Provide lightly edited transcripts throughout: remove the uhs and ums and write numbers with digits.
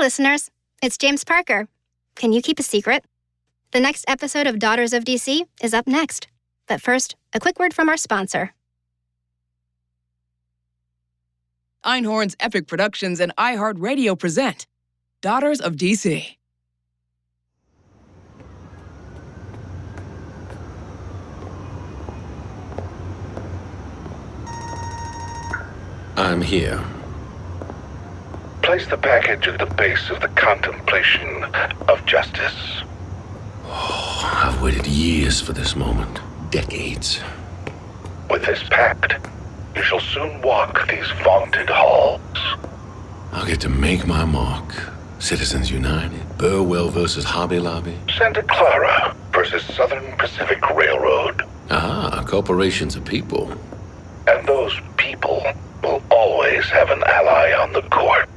listeners. It's James Parker. Can you keep a secret? The next episode of Daughters of DC is up next. But first, a quick word from our sponsor. Einhorn's Epic Productions and iHeartRadio present Daughters of DC. I'm here. Place the package at the base of the contemplation of justice. Oh, I've waited years for this moment. Decades. With this pact, you shall soon walk these vaunted halls. I'll get to make my mark. Citizens United, Burwell versus Hobby Lobby. Santa Clara versus Southern Pacific Railroad. Ah, corporations are people. And those people will always have an ally on the court.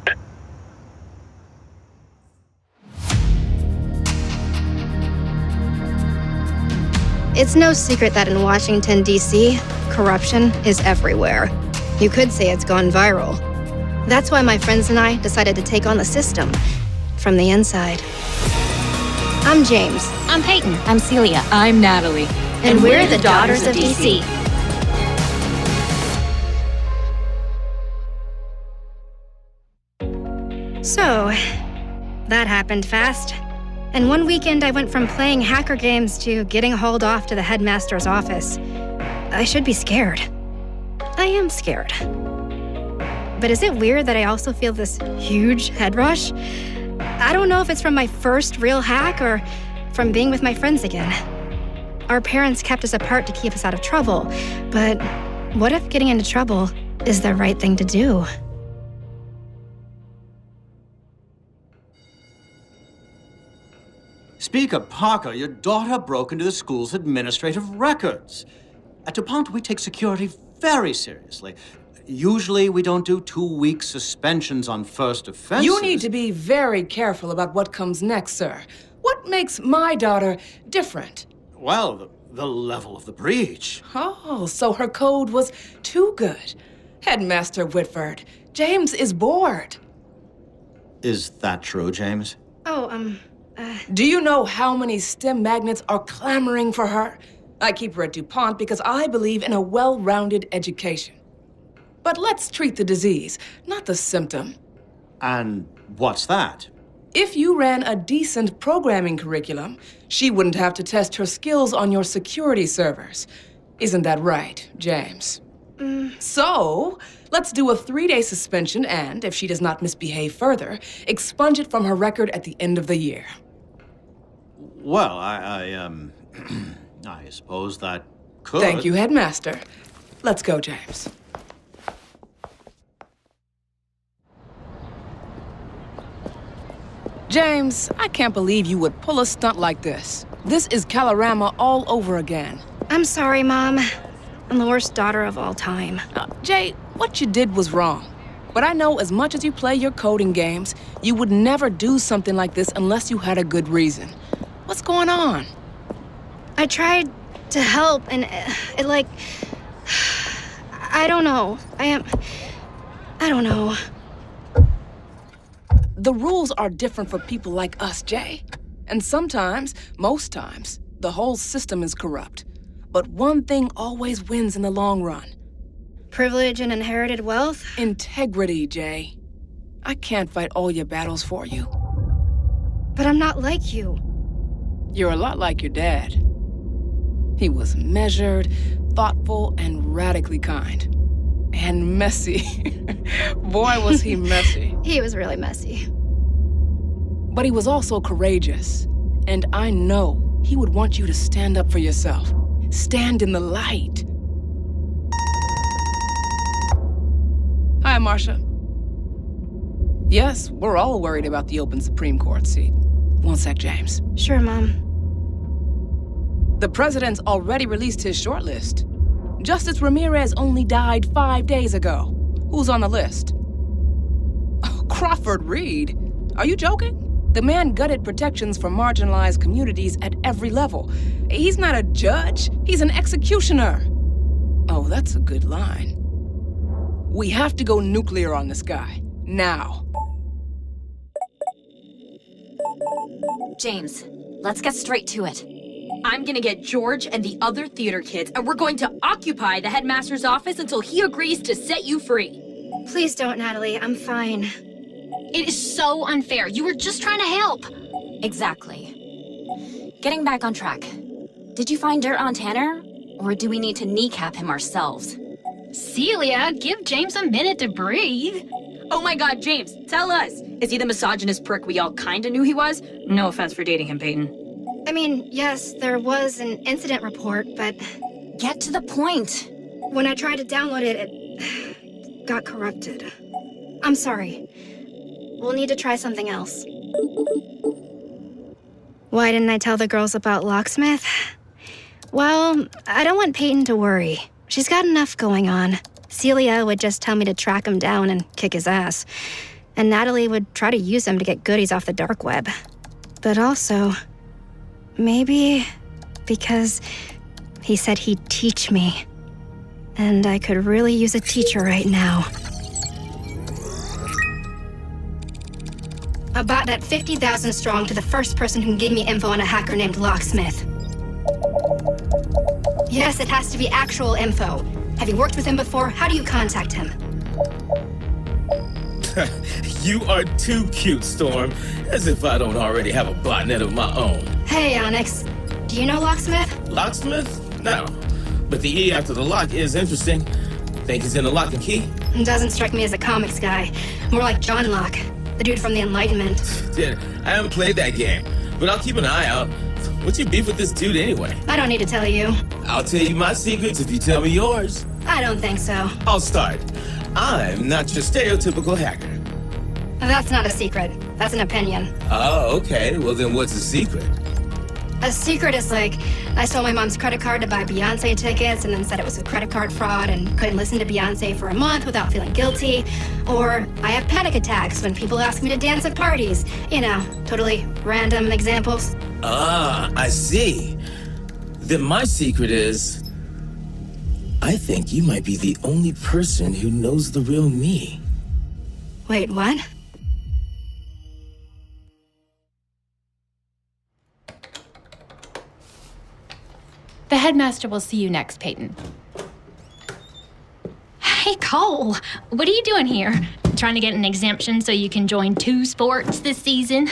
It's no secret that in Washington, D.C., corruption is everywhere. You could say it's gone viral. That's why my friends and I decided to take on the system from the inside. I'm James. I'm Peyton. I'm Celia. I'm Natalie. And we're the Daughters of DC. So, that happened fast. And one weekend I went from playing hacker games to getting hauled off to the headmaster's office. I should be scared. I am scared. But is it weird that I also feel this huge head rush? I don't know if it's from my first real hack or from being with my friends again. Our parents kept us apart to keep us out of trouble, but what if getting into trouble is the right thing to do? Speaker Parker, your daughter broke into the school's administrative records. At DuPont, we take security very seriously. Usually, we don't do 2-week suspensions on first offenses. You need to be very careful about what comes next, sir. What makes my daughter different? Well, the level of the breach. Oh, so her code was too good. Headmaster Whitford, James is bored. Is that true, James? Do you know how many STEM magnets are clamoring for her? I keep her at DuPont because I believe in a well-rounded education. But let's treat the disease, not the symptom. And what's that? If you ran a decent programming curriculum, she wouldn't have to test her skills on your security servers. Isn't that right, James? So, let's do a 3-day suspension and, if she does not misbehave further, expunge it from her record at the end of the year. Well, I suppose that could. Thank you, Headmaster. Let's go, James. James, I can't believe you would pull a stunt like this. This is Calorama all over again. I'm sorry, Mom. I'm the worst daughter of all time. Jay, what you did was wrong. But I know as much as you play your coding games, you would never do something like this unless you had a good reason. What's going on? I tried to help, and it I don't know. I don't know. The rules are different for people like us, Jay. And sometimes, most times, the whole system is corrupt. But one thing always wins in the long run. Privilege and inherited wealth? Integrity, Jay. I can't fight all your battles for you. But I'm not like you. You're a lot like your dad. He was measured, thoughtful, and radically kind. And messy. Boy, was he messy. He was really messy. But he was also courageous. And I know he would want you to stand up for yourself. Stand in the light. Hi, Marcia. Yes, we're all worried about the open Supreme Court seat. One sec, James. Sure, Mom. The president's already released his shortlist. Justice Ramirez only died 5 days ago. Who's on the list? Oh, Crawford Reed. Are you joking? The man gutted protections for marginalized communities at every level. He's not a judge, he's an executioner. Oh, that's a good line. We have to go nuclear on this guy. Now. James, let's get straight to it. I'm gonna get George and the other theater kids, and we're going to occupy the headmaster's office until he agrees to set you free. Please don't, Natalie. I'm fine. It is so unfair. You were just trying to help. Exactly. Getting back on track. Did you find dirt on Tanner? Or do we need to kneecap him ourselves? Celia, give James a minute to breathe. Oh my god, James, tell us. Is he the misogynist prick we all kinda knew he was? No offense for dating him, Peyton. I mean, yes, there was an incident report, but Get to the point. when I tried to download it, it got corrupted. I'm sorry. We'll need to try something else. Why didn't I tell the girls about Locksmith? Well, I don't want Peyton to worry. She's got enough going on. Celia would just tell me to track him down and kick his ass. And Natalie would try to use him to get goodies off the dark web. But also, maybe because he said he'd teach me. And I could really use a teacher right now. About that 50,000 strong to the first person who can give me info on a hacker named Locksmith. Yes, it has to be actual info. Have you worked with him before? How do you contact him? You are too cute, Storm. As if I don't already have a botnet of my own. Hey, Onyx. Do you know Locksmith? Locksmith? No. But the E after the lock is interesting. Think he's in the lock and key? Doesn't strike me as a comics guy. More like John Locke, the dude from the Enlightenment. Yeah, I haven't played that game, but I'll keep an eye out. What's your beef with this dude anyway? I don't need to tell you. I'll tell you my secrets if you tell me yours. I don't think so. I'll start. I'm not your stereotypical hacker. That's not a secret. That's an opinion. Oh, okay. Well, then what's the secret? A secret is like, I stole my mom's credit card to buy Beyonce tickets and then said it was a credit card fraud and couldn't listen to Beyonce for a month without feeling guilty. Or I have panic attacks when people ask me to dance at parties. You know, totally random examples. Ah, I see. Then my secret is, I think you might be the only person who knows the real me. Wait, what? The headmaster will see you next, Peyton. Hey, Cole, what are you doing here? Trying to get an exemption so you can join 2 sports this season?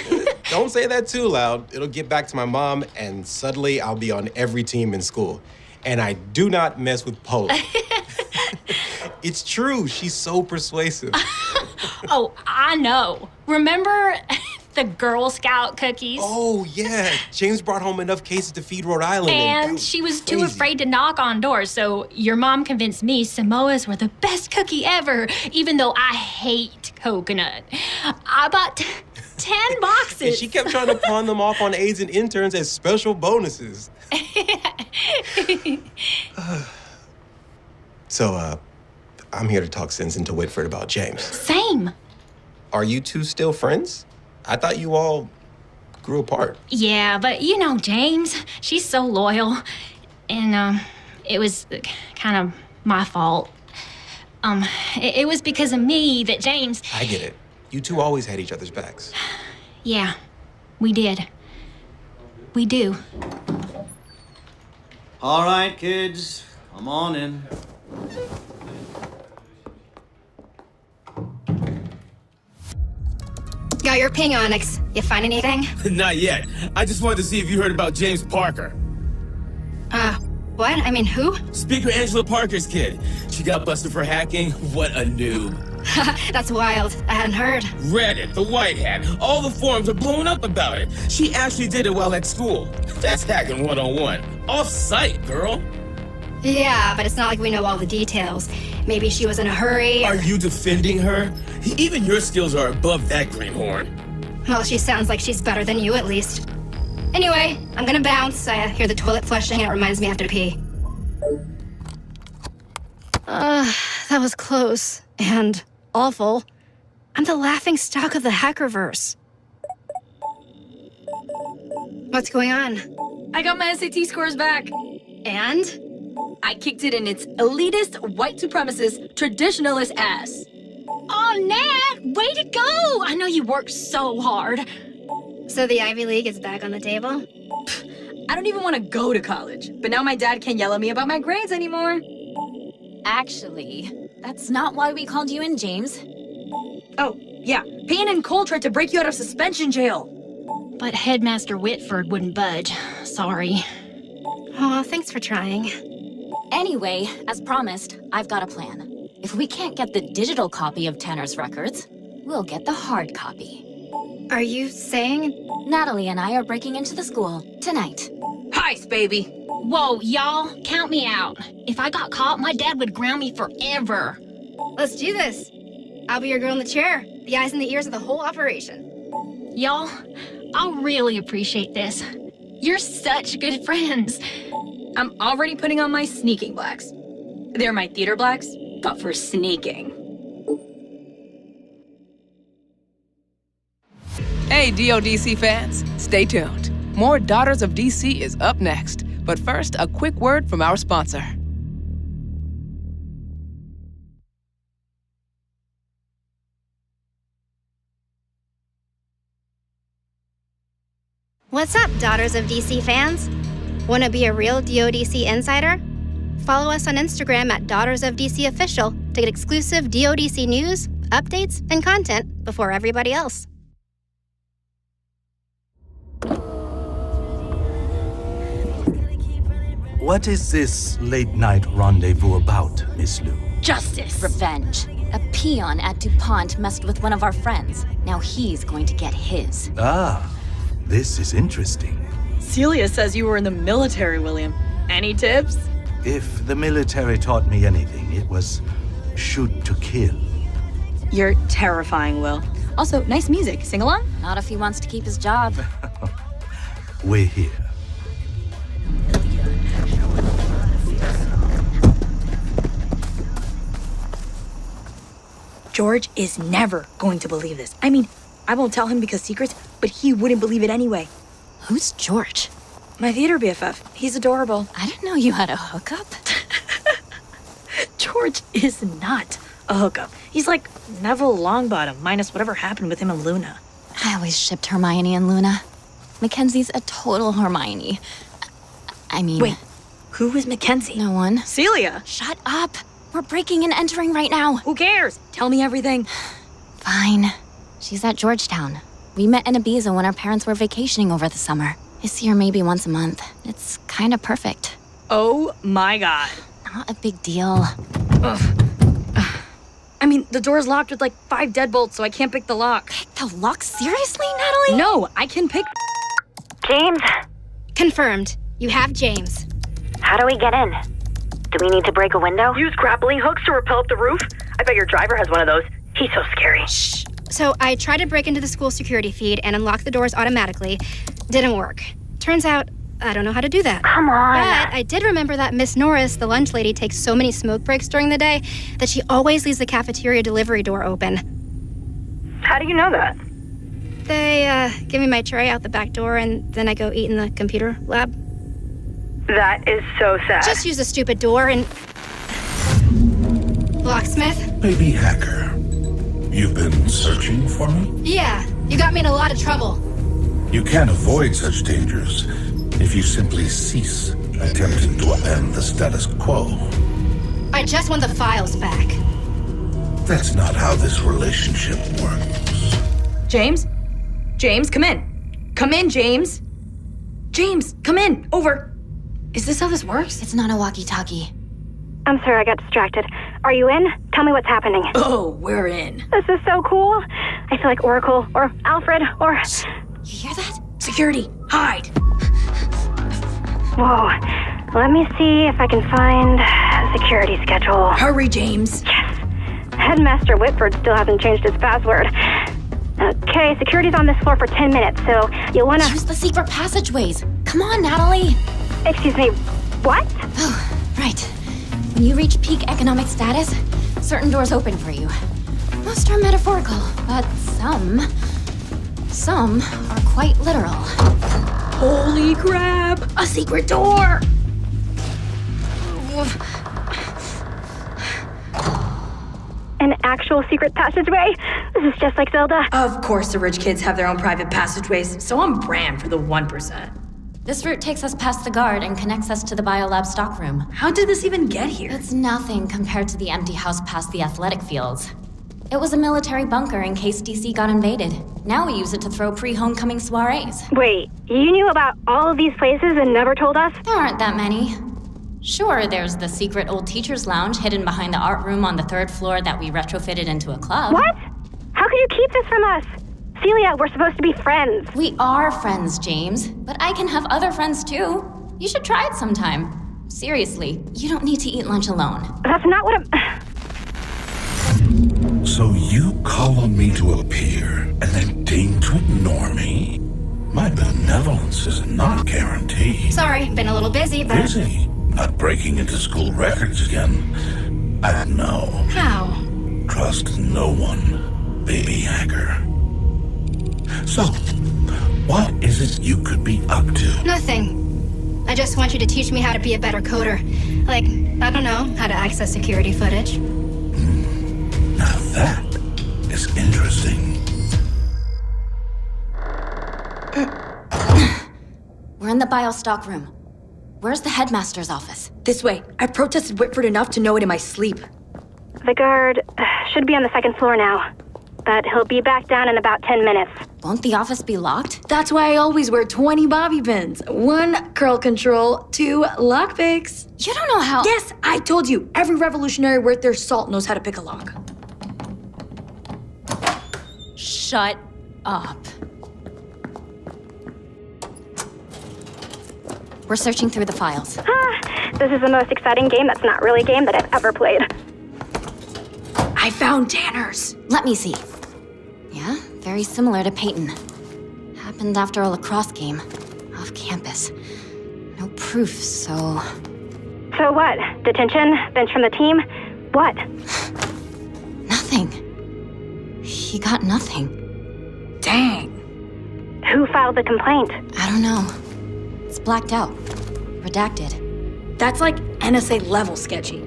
Don't say that too loud. It'll get back to my mom, and suddenly I'll be on every team in school. And I do not mess with polo. It's true. She's so persuasive. Oh, I know. Remember the Girl Scout cookies? Oh, yeah. James brought home enough cases to feed Rhode Island. And she was too afraid to knock on doors, so your mom convinced me Samoas were the best cookie ever, even though I hate coconut. I bought 10 boxes. And she kept trying to pawn them off on aides and interns as special bonuses. So, I'm here to talk sense into Whitford about James. Same. Are you two still friends? I thought you all grew apart. Yeah, but you know James. She's so loyal. And, it was kind of my fault. It was because of me that James... I get it. You two always had each other's backs. Yeah, we did. We do. All right, kids, come on in. Got your ping, Onyx. You find anything? Not yet. I just wanted to see if you heard about James Parker. What? I mean, who? Speaker Angela Parker's kid. She got busted for hacking. What a noob. That's wild. I hadn't heard. Reddit, the White Hat, all the forums are blowing up about it. She actually did it while at school. That's hacking 101. Off-site, girl. Yeah, but it's not like we know all the details. Maybe she was in a hurry. Are you defending her? Even your skills are above that greenhorn. Well, she sounds like she's better than you, at least. Anyway, I'm gonna bounce. I hear the toilet flushing and it reminds me I have to pee. That was close. And awful. I'm the laughing stock of the Hackerverse. What's going on? I got my SAT scores back. And? I kicked it in its elitist, white supremacist, traditionalist ass. Oh, Nat, way to go! I know you worked so hard. So the Ivy League is back on the table? I don't even want to go to college, but now my dad can't yell at me about my grades anymore. Actually, that's not why we called you in, James. Oh, yeah. Payne and Cole tried to break you out of suspension jail. But Headmaster Whitford wouldn't budge. Sorry. Aw, thanks for trying. Anyway, as promised, I've got a plan. If we can't get the digital copy of Tanner's records, we'll get the hard copy. Are you saying? Natalie and I are breaking into the school tonight. Heist, baby. Whoa, y'all, count me out. If I got caught, my dad would ground me forever. Let's do this. I'll be your girl in the chair, the eyes and the ears of the whole operation. Y'all, I'll really appreciate this. You're such good friends. I'm already putting on my sneaking blacks. They're my theater blacks, but for sneaking. Hey, DODC fans, stay tuned. More Daughters of DC is up next. But first, a quick word from our sponsor. What's up, Daughters of DC fans? Want to be a real DODC insider? Follow us on Instagram at Daughters of DC Official to get exclusive DODC news, updates, and content before everybody else. What is this late-night rendezvous about, Miss Lou? Justice. Revenge. A peon at DuPont messed with one of our friends. Now he's going to get his. Ah, this is interesting. Celia says you were in the military, William. Any tips? If the military taught me anything, it was shoot to kill. You're terrifying, Will. Also, nice music. Sing along? Not if he wants to keep his job. We're here. George is never going to believe this. I mean, I won't tell him because secrets, but he wouldn't believe it anyway. Who's George? My theater BFF. He's adorable. I didn't know you had a hookup. George is not a hookup. He's like Neville Longbottom, minus whatever happened with him and Luna. I always shipped Hermione and Luna. Mackenzie's a total Hermione. I mean... Wait, who is Mackenzie? No one. Celia! Shut up! We're breaking and entering right now. Who cares? Tell me everything. Fine. She's at Georgetown. We met in Ibiza when our parents were vacationing over the summer. I see her maybe once a month. It's kind of perfect. Oh my god. Not a big deal. Ugh. I mean, the door's locked with like 5 deadbolts, so I can't pick the lock. Pick the lock? Seriously, Natalie? No, I can pick... James? Confirmed. You have James. How do we get in? Do we need to break a window? Use grappling hooks to rappel up the roof? I bet your driver has one of those. He's so scary. Shh. So I tried to break into the school security feed and unlock the doors automatically. Didn't work. Turns out, I don't know how to do that. Come on. But I did remember that Miss Norris, the lunch lady, takes so many smoke breaks during the day that she always leaves the cafeteria delivery door open. How do you know that? They, give me my tray out the back door and then I go eat in the computer lab. That is so sad. Just use a stupid door and... Locksmith? Baby hacker, you've been searching for me? Yeah, you got me in a lot of trouble. You can't avoid such dangers if you simply cease attempting to upend the status quo. I just want the files back. That's not how this relationship works. James? James, come in. Come in, James. James, come in. Over. Is this how this works? It's not a walkie-talkie. I'm sorry, I got distracted. Are you in? Tell me what's happening. Oh, we're in. This is so cool. I feel like Oracle, or Alfred, or... Shh. You hear that? Security, hide. Whoa. Let me see if I can find a security schedule. Hurry, James. Yes. Headmaster Whitford still hasn't changed his password. Okay, security's on this floor for 10 minutes, so you'll wanna... Use the secret passageways. Come on, Natalie. Excuse me, what? Oh, right. When you reach peak economic status, certain doors open for you. Most are metaphorical, but some are quite literal. Holy crap! A secret door! An actual secret passageway? This is just like Zelda. Of course the rich kids have their own private passageways, so I'm brand for the 1%. This route takes us past the guard and connects us to the biolab stockroom. How did this even get here? It's nothing compared to the empty house past the athletic fields. It was a military bunker in case DC got invaded. Now we use it to throw pre-homecoming soirees. Wait, you knew about all of these places and never told us? There aren't that many. Sure, there's the secret old teacher's lounge hidden behind the art room on the 3rd floor that we retrofitted into a club. What? How could you keep this from us? Celia, we're supposed to be friends. We are friends, James. But I can have other friends too. You should try it sometime. Seriously, you don't need to eat lunch alone. That's not what I'm... So you call on me to appear and then deign to ignore me? My benevolence is not guaranteed. Sorry, been a little busy, but... Busy? Not breaking into school records again. I know. How? Trust no one, baby hacker. So, what is it you could be up to? Nothing. I just want you to teach me how to be a better coder. Like, I don't know, how to access security footage. Now that is interesting. We're in the biostock room. Where's the headmaster's office? This way. I protested Whitford enough to know it in my sleep. The guard should be on the 2nd floor now. But he'll be back down in about 10 minutes. Won't the office be locked? That's why I always wear 20 bobby pins. 1 curl control, 2 lockpicks. You don't know how... Yes, I told you. Every revolutionary worth their salt knows how to pick a lock. Shut up. We're searching through the files. This is the most exciting game that's not really a game that I've ever played. I found Tanner's. Let me see. Yeah, very similar to Peyton. Happened after a lacrosse game. Off campus. No proof, so... So what? Detention? Bench from the team? What? Nothing. He got nothing. Dang. Who filed the complaint? I don't know. It's blacked out. Redacted. That's like NSA level sketchy.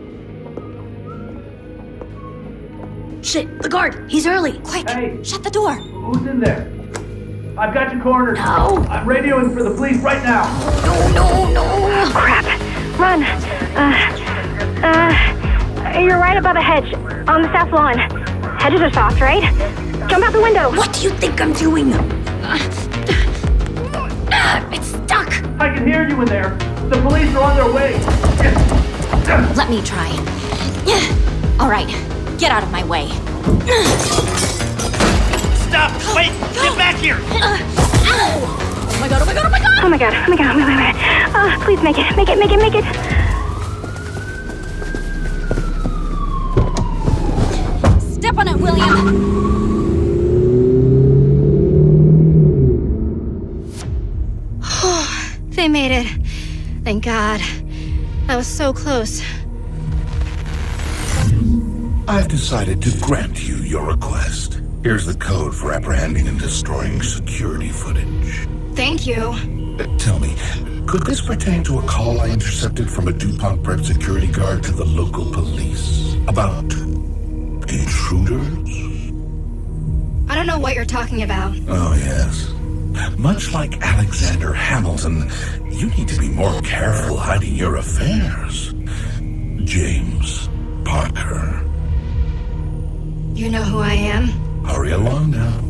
Shit, the guard! He's early! Quick! Hey. Shut the door! Who's in there? I've got you cornered. No! I'm radioing for the police right now. No! Oh, crap. Run. You're right above a hedge, on the south lawn. Hedges are soft, right? Jump out the window. What do you think I'm doing? It's stuck! I can hear you in there. The police are on their way. Let me try. All right, get out of my way. Stop! Wait! Get back here! Oh my god, oh my god, oh my god! Oh my god, oh my god, wait. Please make it. Step on it, William! They made it. Thank God. I was so close. I've decided to grant you your request. Here's the code for apprehending and destroying security footage. Thank you. Tell me, could this pertain to a call I intercepted from a DuPont Prep security guard to the local police about intruders? I don't know what you're talking about. Oh, yes. Much like Alexander Hamilton, you need to be more careful hiding your affairs. James Parker. You know who I am? Hurry along now.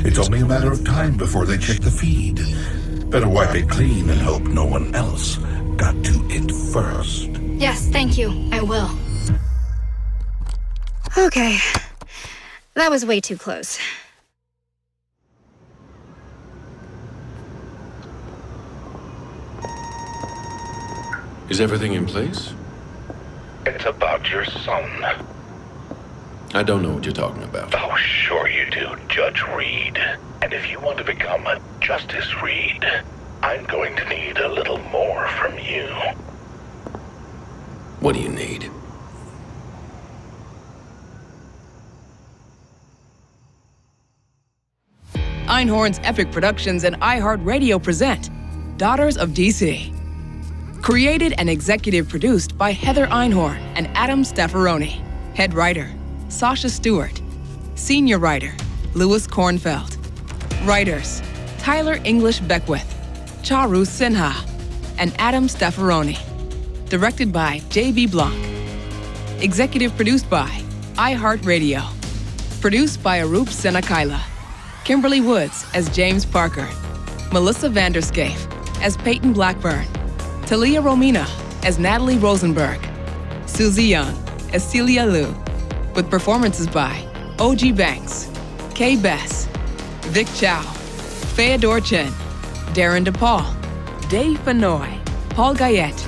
It's only a matter of time before they check the feed. Better wipe it clean and hope no one else got to it first. Yes, thank you. I will. Okay. That was way too close. Is everything in place? It's about your son. I don't know what you're talking about. Oh, sure you do, Judge Reed. And if you want to become a Justice Reed, I'm going to need a little more from you. What do you need? Einhorn's Epic Productions and iHeartRadio present Daughters of DC. Created and executive produced by Heather Einhorn and Adam Staffaroni. Head writer, Sasha Stewart. Senior writer, Louis Kornfeld. Writers, Tyler English Beckwith, Charu Sinha, and Adam Staffaroni. Directed by J.B. Blanc. Executive produced by iHeartRadio. Produced by Arup Senakaila. Kimberly Woods as James Parker. Melissa Vanderscape as Peyton Blackburn. Talia Romina as Natalie Rosenberg. Susie Young as Celia Liu. With performances by O.G. Banks, Kay Bess, Vic Chow, Feodor Chen, Darren DePaul, Dave Fenoy, Paul Guyette,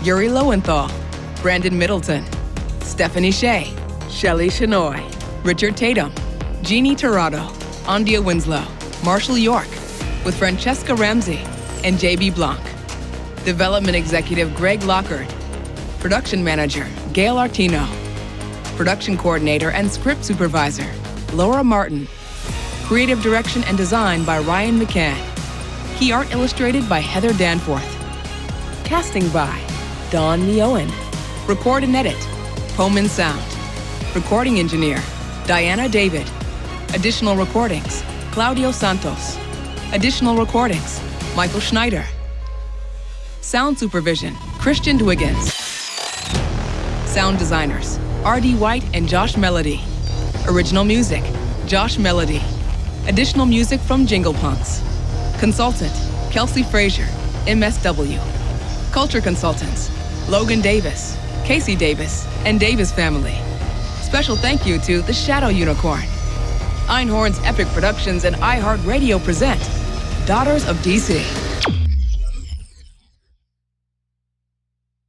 Yuri Lowenthal, Brandon Middleton, Stephanie Shea, Shelley Shenoy, Richard Tatum, Jeannie Torrado, Andia Winslow, Marshall York, with Francesca Ramsey and J.B. Blanc. Development Executive Greg Lockard. Production Manager Gail Artino. Production Coordinator and Script Supervisor Laura Martin. Creative Direction and Design by Ryan McCann. Key Art Illustrated by Heather Danforth. Casting by Dawn Mioen. Record and Edit Poman Sound. Recording Engineer Diana David. Additional recordings Claudio Santos. Additional recordings Michael Schneider. Sound Supervision Christian Dwiggins. Sound Designers R.D. White and Josh Melody. Original Music Josh Melody. Additional music from Jingle Punks. Consultant Kelsey Frazier, MSW. Culture Consultants Logan Davis, Casey Davis, and Davis family. Special thank you to The Shadow Unicorn. Einhorn's Epic Productions and iHeartRadio present Daughters of DC.